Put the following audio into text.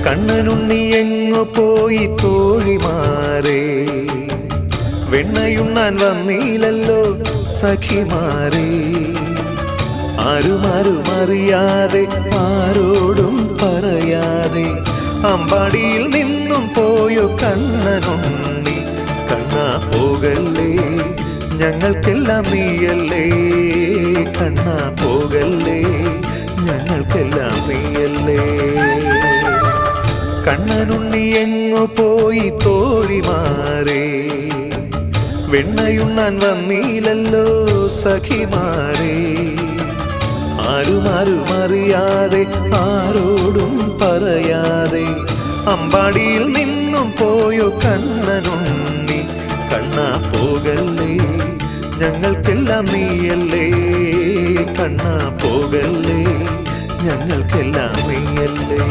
കണ്ണനുണ്ണി എങ്ങു പോയി തോഴിമാരെ, വെണ്ണയുണ്ണാൻ വന്നീലല്ലോ സഖിമാരെ. ആരുമാരുമറിയാതെ ആരോടും പറയാതെ അമ്പാടിയിൽ നിന്നും പോയോ കണ്ണനുണ്ണി. കണ്ണാ പോകല്ലേ, ഞങ്ങൾക്കെല്ലാം നീയല്ലേ. കണ്ണാ പോകല്ലേ, ഞങ്ങൾക്കെല്ലാം നീയല്ലേ. കണ്ണനുണ്ണി എങ്ങു പോയി തോഴിമാരെ, വെണ്ണയുണ്ണാൻ വന്നീലല്ലോ സഖിമാരെ. ആരുമാരുമറിയാതെ ആരോടും പറയാതെ അമ്പാടിയിൽ നിന്നും പോയോ കണ്ണനുണ്ണി. കണ്ണാ പോകല്ലേ, ഞങ്ങൾക്കെല്ലാം നീയല്ലേ. കണ്ണാ പോകല്ലേ, ഞങ്ങൾക്കെല്ലാം നീയല്ലേ.